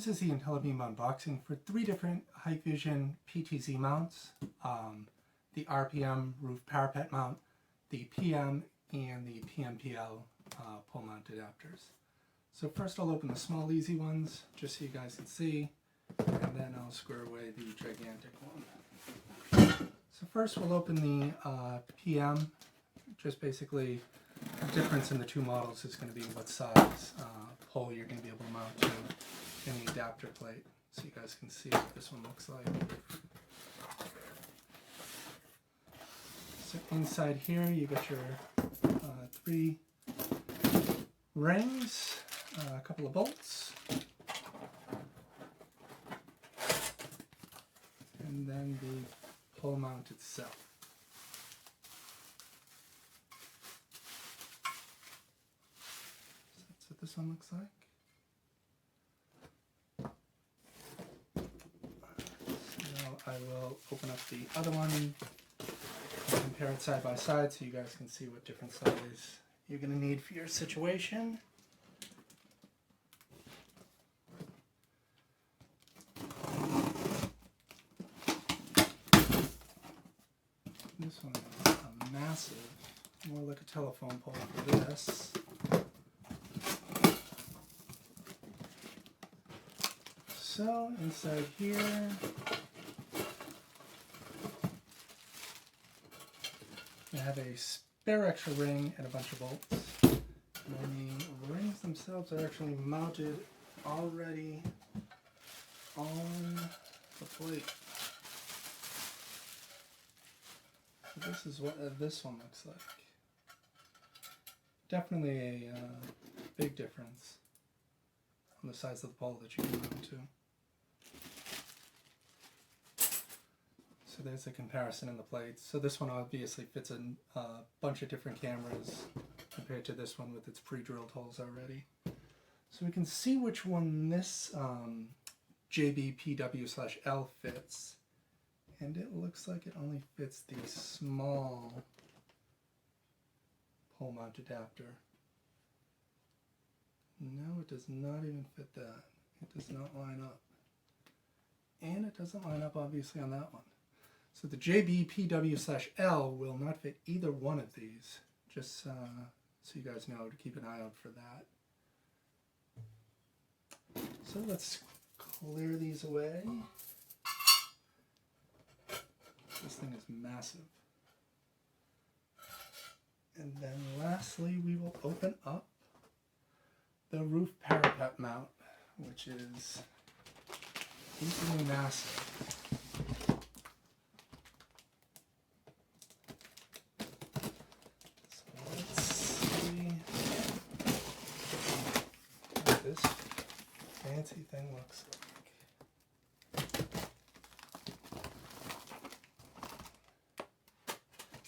this is the Intellibeam unboxing for 3 different Hikvision PTZ mounts, the RPM roof parapet mount, the PM, and the PMPL pole mount adapters. So first I'll open the small easy ones, just so you guys can see, and then I'll square away the gigantic one. So first we'll open the PM. Just basically the difference in the two models is going to be what size pole you're going to be able to mount to in the adapter plate, so you guys can see what this one looks like. So inside here you got your 3 rings, a couple of bolts, and then the pole mount itself. So that's what this one looks like. So I will open up the other one and compare it side by side so you guys can see what different size you're going to need for your situation. This one is a massive, more like a telephone pole for this. So inside here, you have a spare extra ring and a bunch of bolts. And then the rings themselves are actually mounted already on the plate. So this is what this one looks like. Definitely a big difference on the size of the pole that you can mount to. So there's a comparison in the plates. So this one obviously fits in a bunch of different cameras compared to this one with its pre-drilled holes already. So we can see which one this JBPW/L fits. And it looks like it only fits the small pole mount adapter. No, it does not even fit that. It does not line up. And it doesn't line up obviously on that one. So the JBPW/L will not fit either one of these, just so you guys know to keep an eye out for that. So let's clear these away. This thing is massive. And then lastly, we will open up the roof parapet mount, which is equally massive. This fancy thing looks like.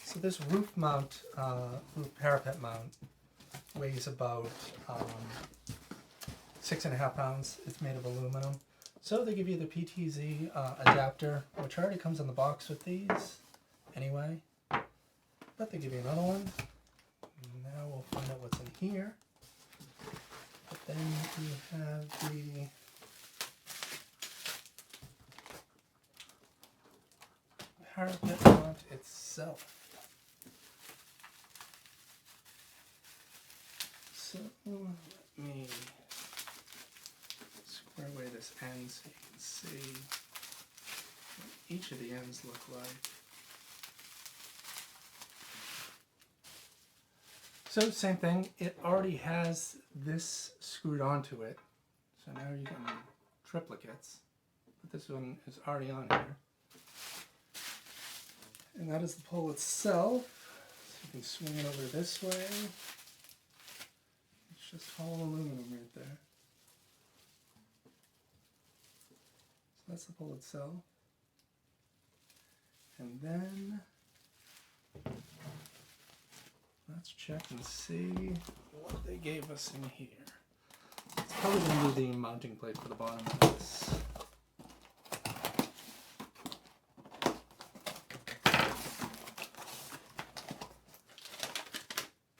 So this roof mount, roof parapet mount, weighs about 6.5 pounds. It's made of aluminum. So they give you the PTZ adapter, which already comes in the box with these anyway. But they give you another one. Now we'll find out what's in here. Then you have the parapet mount itself. So let me square away this end so you can see what each of the ends look like. So same thing, it already has this screwed onto it. So now you're getting triplicates, but this one is already on here. And that is the pole itself. So you can swing it over this way. It's just hollow aluminum right there. So that's the pole itself. And then let's check and see what they gave us in here. It's probably going to be the mounting plate for the bottom of this.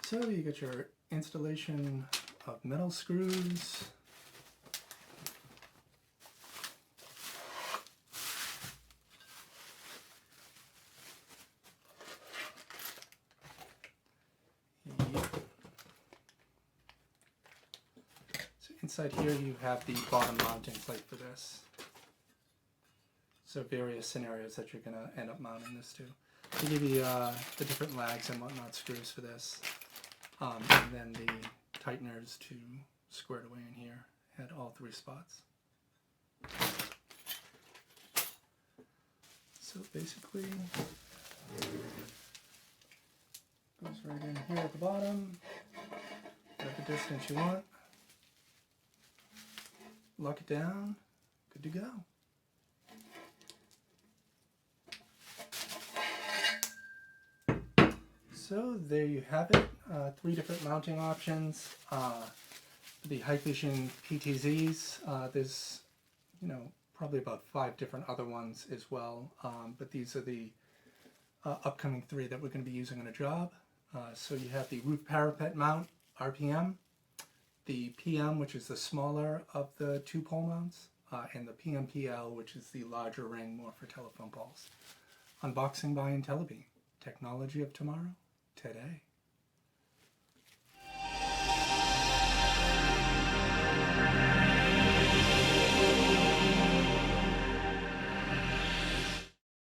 So you get your installation of metal screws, inside here you have the bottom mounting plate for this. So various scenarios that you're going to end up mounting this to. They give you the different lags and whatnot screws for this. And then the tighteners to square it away in here at all 3 spots. So basically, goes right in here at the bottom, at the distance you want, lock it down, good to go. So there you have it, 3 different mounting options. The Hikvision PTZs, there's, probably about 5 different other ones as well, but these are the upcoming 3 that we're going to be using on a job. So you have the roof parapet mount, RPM, the PM, which is the smaller of the 2 pole mounts, and the PMPL, which is the larger ring, more for telephone poles. Unboxing by Intellibeam. Technology of tomorrow, today.